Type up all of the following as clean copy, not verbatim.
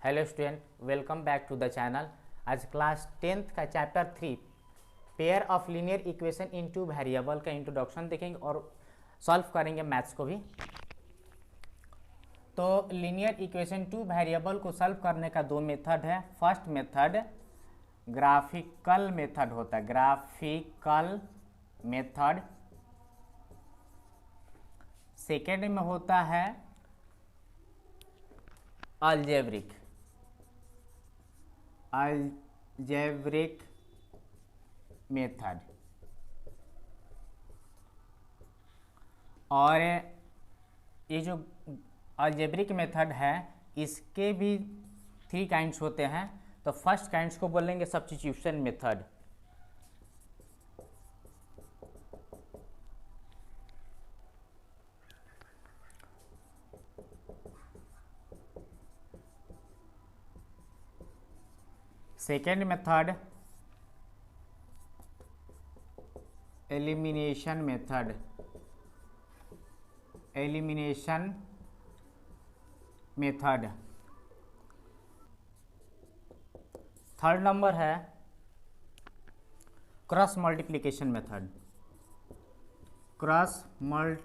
Hello student, welcome back to the channel. आज class 10th का chapter 3 pair of linear equation in two variable का introduction देखेंगे और solve करेंगे maths को भी। तो लीनियर इक्वेशन टू वेरिएबल को सॉल्व करने का दो मेथड है। फर्स्ट मेथड ग्राफिकल मेथड होता है, ग्राफिकल मेथड। सेकेंड में होता है अलजेब्रिक मेथड। और ये जो अलजेब्रिक मेथड है इसके भी 3 काइंड्स होते हैं। तो फर्स्ट काइंड्स को बोलेंगे substitution method. Second method elimination method. Third number है cross multiplication method. Cross multiplication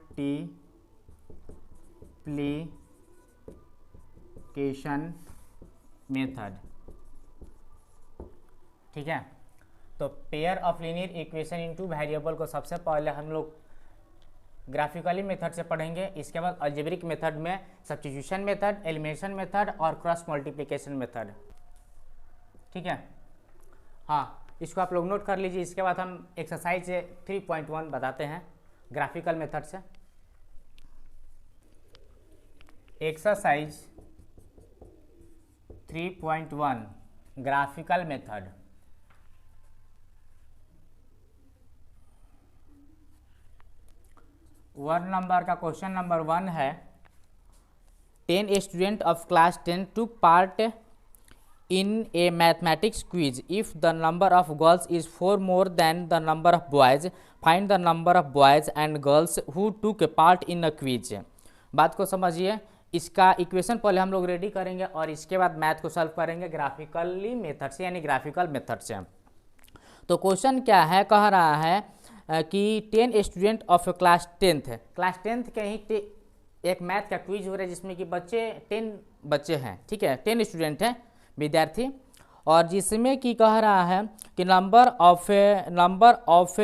method, ठीक है। तो pair of linear equation into variable को सबसे पहले हम लोग ग्राफिकली मेथड से पढ़ेंगे। इसके बाद अलजेब्रिक मेथड में सब्स्टिट्यूशन मेथड, एलिमिनेशन मेथड और क्रॉस मल्टीप्लिकेशन मेथड, ठीक है। हाँ, इसको आप लोग नोट कर लीजिए। इसके बाद हम एक्सरसाइज 3.1 बताते हैं ग्राफिकल मेथड से। Exercise 3.1 graphical method. One number का क्वेश्चन नंबर 1 है 10 student of class 10 took part in a mathematics quiz. If the number of girls is 4 more than the number of boys, find the number of boys and girls who took part in a quiz. बात को समझिए। इसका equation पहले हम लोग ready करेंगे और इसके बाद मैथ को सॉल्व करेंगे ग्राफिकली मेथड से, यानी ग्राफिकल मेथड से। तो क्वेश्चन क्या है, कह रहा है कि 10 स्टूडेंट ऑफ क्लास 10th है। क्लास 10th के ही एक मैथ का क्विज हो रहा है जिसमें कि 10 बच्चे हैं, ठीक है, 10 स्टूडेंट हैं, विद्यार्थी। और जिसमें कि कह रहा है कि नंबर ऑफ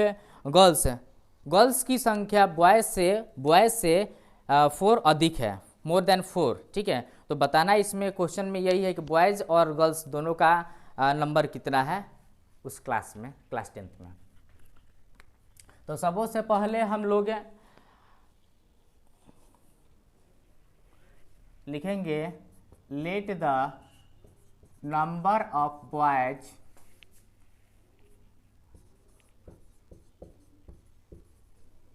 गर्ल्स की संख्या बॉयज़ से 4 अधिक है, मोर देन 4, ठीक है। तो बताना इसमें क्वेश्चन में यही है कि बॉयज़ और गर्ल्स दोनों का नंबर कितना है उस क्लास में, क्लास 10th में। तो सबसे पहले हम लोग लिखेंगे let the number of boys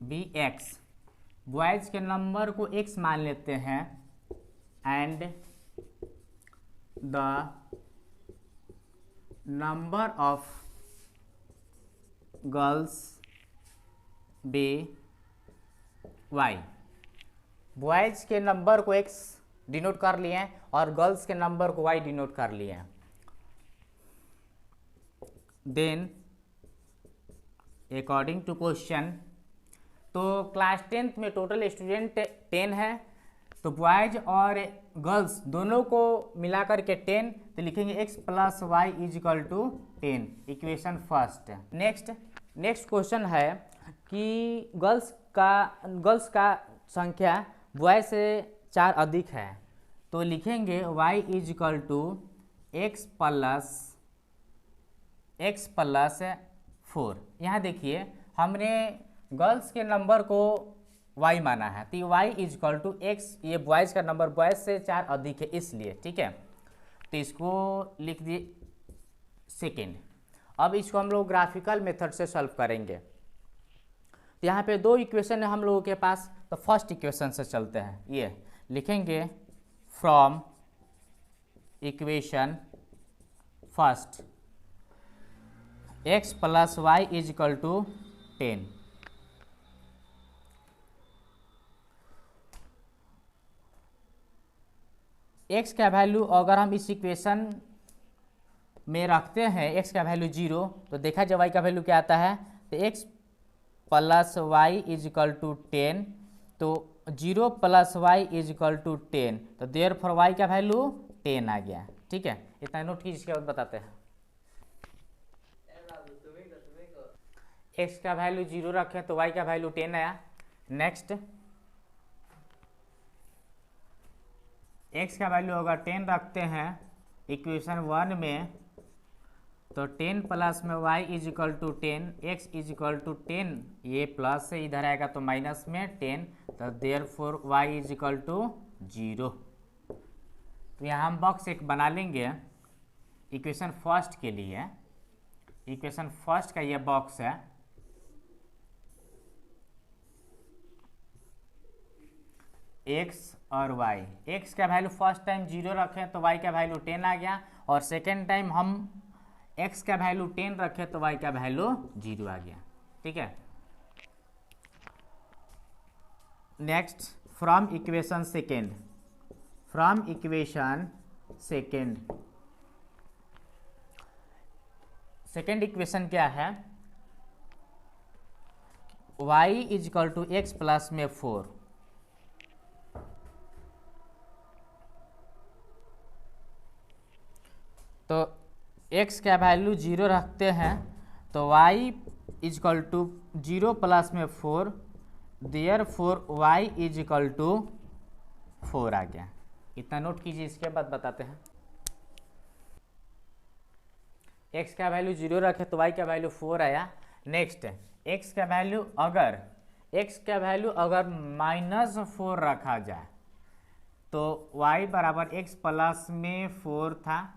be x. Boys के नंबर को x मान लेते हैं and the number of girls be y. Boys के नंबर को x डिनोट कर लिए हैं और गर्ल्स के नंबर को y डिनोट कर लिए हैं। देन अकॉर्डिंग टू क्वेश्चन, तो क्लास 10th में टोटल स्टूडेंट 10 है। तो बॉयज और गर्ल्स दोनों को मिलाकर के 10, तो लिखेंगे x + y = 10, equation first. Next question है कि गर्ल्स का संख्या बॉय से 4 अधिक है। तो लिखेंगे y = x + 4। यहाँ देखिए हमने गर्ल्स के नंबर को y माना है, तो y = x, ये बॉयज़ का नंबर बॉयज़ से 4 अधिक है इसलिए, ठीक है। तो इसको लिख दिए सेकेंड। अब इसको हम लोग ग्राफिकल मेथड से सॉल्व करेंगे। तो यहाँ पे 2 इक्वेशन है हम लोगों के पास। तो फर्स्ट इक्वेशन से चलते हैं। ये लिखेंगे from equation first x + y = 10। x का वैल्यू अगर हम इस इक्वेशन में रखते हैं, x का वैल्यू 0, तो देखा जाए y का वैल्यू क्या आता है, तो x plus y is equal to 10, तो 0 plus y is equal to 10, तो देयरफॉर y का वैल्यू 10 आ गया। ठीक है, इतना नोट कीजिए, इसके बाद बताते हैं। x का वैल्यू 0 रखें तो y का वैल्यू 10 आया। नेक्स्ट, x का वैल्यू अगर 10 रखते हैं इक्वेशन 1 में, तो 10 प्लस में y is equal to 10, x is equal to 10, ये प्लस से इधर आएगा तो माइनस में 10, तो therefore y is equal to 0। तो यहाँ हम बॉक्स एक बना लेंगे इक्वेशन फर्स्ट के लिए। इक्वेशन फर्स्ट का ये बॉक्स है, x और y। x का वैल्यू फर्स्ट टाइम 0 रखें तो y का वैल्यू 10 आ गया, और सेकेंड टाइम हम x का वैल्यू 10 रखें तो y का वैल्यू 0 आ गया। ठीक है, next, from equation second, from equation second, second equation क्या है, y is equal to x plus में 4, तो x का वैल्यू 0 रखते हैं तो y is equal to 0 plus में 4, therefore y is equal to 4 आ गया। इतना नोट कीजिए, इसके बाद बताते हैं। x का वैल्यू 0 रखे तो y का वैल्यू 4 आया। नेक्स्ट, x का वैल्यू अगर -4 रखा जाए तो y बराबर x प्लस में 4 था,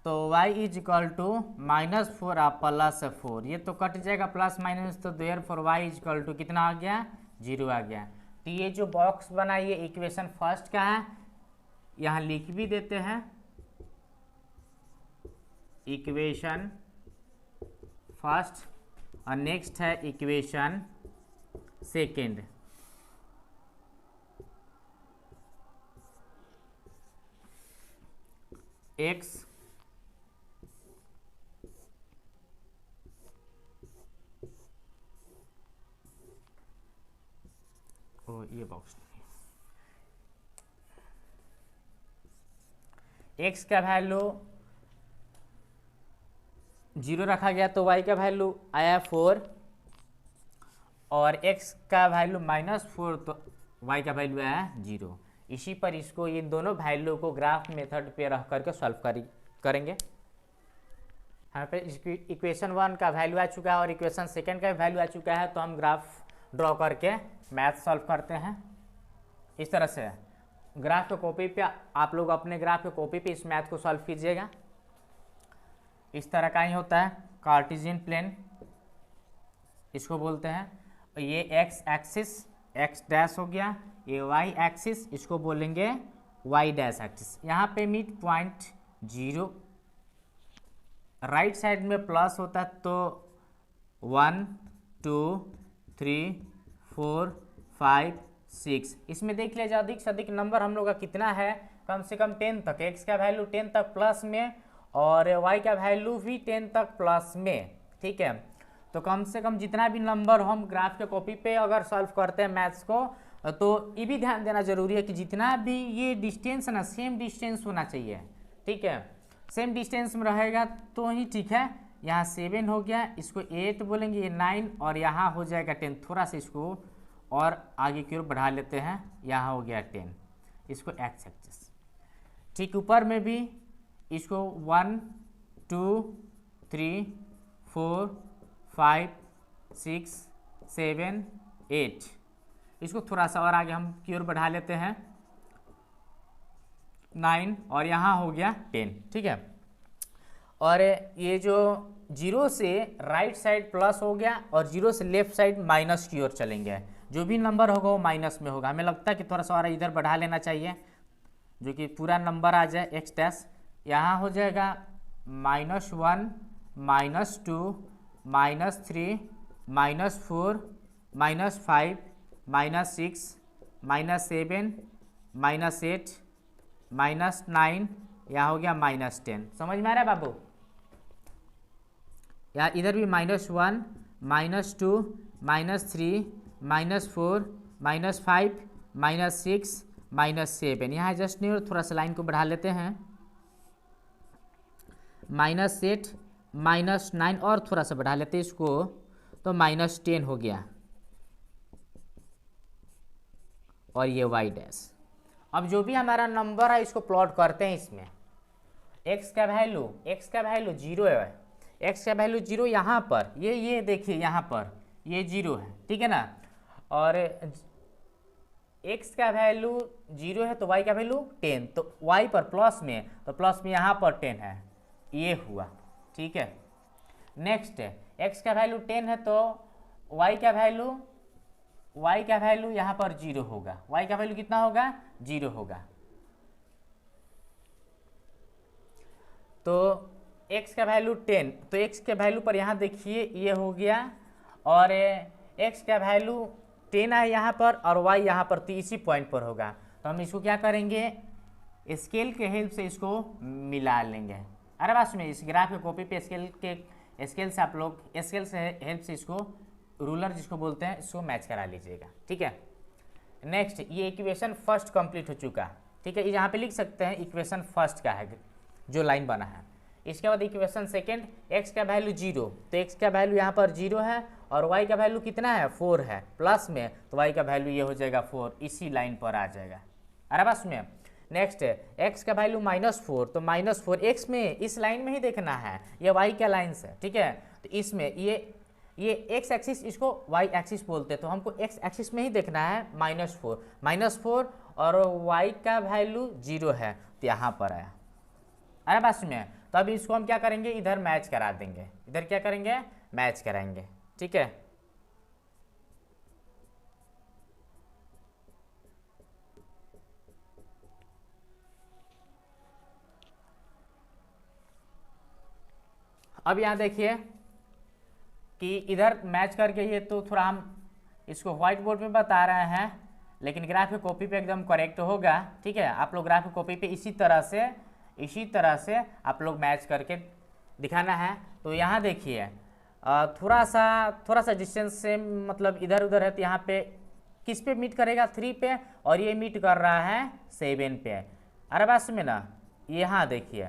तो y इज इक्वल टू -4 आप प्लस 4, ये तो कट जाएगा प्लस माइनस, तो therefore y is equal to कितना आ गया, 0 आ गया। तो ये जो बॉक्स बना ये इक्वेशन फर्स्ट का है, यहाँ लिख भी देते हैं इक्वेशन फर्स्ट, और नेक्स्ट है इक्वेशन सेकेंड। x ये बॉक्स, x का वैल्यू 0 रखा गया तो y का वैल्यू आया 4, और x का वैल्यू -4 तो y का वैल्यू आया 0। इसी पर इसको, इन दोनों वैल्यू को ग्राफ मेथड पे रख करके सॉल्व करेंगे। यहाँ पे इक्वेशन 1 का वैल्यू आ चुका है और इक्वेशन सेकेंड का वैल्यू आ चुका है, तो हम ग्राफ ड्रॉ करके मैथ सॉल्व करते हैं। इस तरह से ग्राफ के कॉपी पे, आप लोग अपने ग्राफ के कॉपी पे इस मैथ को सॉल्व कीजिएगा। इस तरह का ही होता है कार्टेशियन प्लेन, इसको बोलते हैं। ये एक्स एक्सिस एक्स डैश हो गया, ये वाई एक्सिस इसको बोलेंगे वाई डैश एक्सिस। यहाँ पे मिड पॉइंट 0, राइट साइड में प्लस होता है तो 1 2 3 4 5 6, इसमें देख लिया जाए अधिक से अधिक नंबर हम लोग का कितना है, कम से कम 10 तक। x का वैल्यू 10 तक प्लस में और y का वैल्यू भी 10 तक प्लस में। ठीक है, तो कम से कम जितना भी नंबर हम ग्राफ के कॉपी पे अगर सॉल्व करते हैं मैथ्स को, तो ये भी ध्यान देना जरूरी है कि जितना भी ये डिस्टेंस है ना, सेम डिस्टेंस होना चाहिए। ठीक है, सेम डिस्टेंस में रहेगा तो ही ठीक है। यहाँ 7 हो गया, इसको 8 बोलेंगे, ये 9, और यहाँ हो जाएगा 10। थोड़ा सा इसको और आगे की ओर बढ़ा लेते हैं, यहाँ हो गया 10, इसको एक्स एक्सिस। ठीक, ऊपर में भी इसको 1 2 3 4 5 6 7 8, इसको थोड़ा सा और आगे हम की ओर बढ़ा लेते हैं 9, और यहाँ हो गया 10। ठीक है, और ये जो 0 से राइट साइड प्लस हो गया और 0 से लेफ्ट साइड माइनस की ओर चलेंगे। जो भी नंबर होगा वो माइनस में होगा। हमें लगता है कि थोड़ा सा और इधर बढ़ा लेना चाहिए, जो कि पूरा नंबर आ जाए एक्स डैश। यहाँ हो जाएगा -1 -2 -3 -4 -5 -6 -7 -8 -9, यहाँ हो गया -10। समझ में आ रहा है बाबू? यहाँ इधर भी -1 -2 -3 -4 -5 -6 -7। यहाँ जस्ट नहीं, थोड़ा सा लाइन को बढ़ा लेते हैं, -8 -9 और थोड़ा सा बढ़ा लेते हैं इसको, तो -10 हो गया। और ये y डैश। अब जो भी हमारा नंबर है इसको प्लॉट करते हैं इसमें। x का वैल्यू 0 है, x का वैल्यू 0 यहाँ पर, ये देखिए यहाँ पर ये 0 है, ठीक है ना। और x का वैल्यू 0 है तो y का वैल्यू 10, तो y पर प्लस में, तो प्लस में यहाँ पर 10 है, ये हुआ, ठीक है। नेक्स्ट x का वैल्यू 10 है तो y का वैल्यू यहाँ पर 0 होगा। y का वैल्यू कितना होगा? 0 होगा। तो x का वैल्यू 10, तो x के वैल्यू पर यहाँ देखिए ये हो गया, और x का वैल्यू 10 है यहाँ पर, और y यहाँ पर तो इसी पॉइंट पर होगा। तो हम इसको क्या करेंगे, स्केल के हेल्प से इसको मिला लेंगे। अरे बात में इस ग्राफ के कॉपी पे स्केल से आप लोग स्केल से हेल्प से इसको, रूलर जिसको बोलते हैं, इसको मैच करा लीजिएगा, ठीक है। नेक्स्ट, ये इक्वेशन फर्स्ट कंप्लीट हो चुका, ठीक है। यहाँ पे लिख सकते हैं इक्वेशन फर्स्ट का है जो लाइन बना है। इसके बाद इक्वेशन सेकेंड, x का वैल्यू 0, तो x का वैल्यू यहाँ पर 0 है, और y का वैल्यू कितना है? 4 है, प्लस में, तो y का वैल्यू ये हो जाएगा 4, इसी लाइन पर आ जाएगा। अरे बस में नेक्स्ट x का वैल्यू -4, तो -4 x में इस लाइन में ही देखना है, ये y का लाइन से, ठीक है। तो इसमें ये x एक्सिस, इसको y एक्सिस बोलते हैं, तो हमको x एक्सिस में ही देखना है, -4 और y का वैल्यू 0 है, तो यहाँ पर आया। अरे बस में, तो अभी इसको हम क्या करेंगे, इधर मैच करा देंगे, इधर क्या करेंगे, मैच कराएंगे, ठीक है। अब यहाँ देखिए कि इधर मैच करके ये, तो थोड़ा हम इसको व्हाइट बोर्ड पे बता रहे हैं, लेकिन ग्राफिक कॉपी पे एकदम करेक्ट होगा, ठीक है। आप लोग ग्राफिक कॉपी पे इसी तरह से आप लोग मैच करके दिखाना है। तो यहाँ देखिए थोड़ा सा डिस्टेंस से, मतलब इधर उधर है, तो यहाँ पे किस पे मीट करेगा? 3 पे, और ये मीट कर रहा है 7 पे। अरे बात में ना, यहाँ देखिए,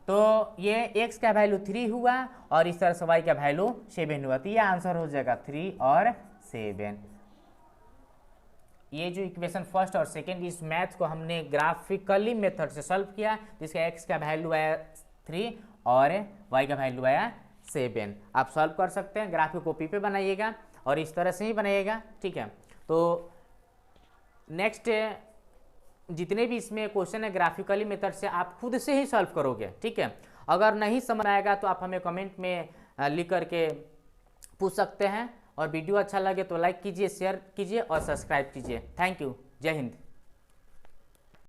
तो ये x का वैल्यू 3 हुआ, और इस तरह से y का वैल्यू 7 हुआ, तो ये आंसर हो जाएगा 3 और 7। ये जो इक्वेशन फर्स्ट और सेकेंड, इस मैथ को हमने ग्राफिकली मेथड से सॉल्व किया, जिसका x का वैल्यू आया 3 और y का वैल्यू आया 7। आप सॉल्व कर सकते हैं, ग्राफिक कॉपी पे बनाइएगा और इस तरह से ही बनाइएगा, ठीक है। तो नेक्स्ट जितने भी इसमें क्वेश्चन है ग्राफिकली मेथड से आप खुद से ही सॉल्व करोगे, ठीक है। अगर नहीं समझ आएगा तो आप हमें कमेंट में लिख करके पूछ सकते हैं, और वीडियो अच्छा लगे तो लाइक कीजिए, शेयर कीजिए और सब्सक्राइब कीजिए। थैंक यू, जय हिंद।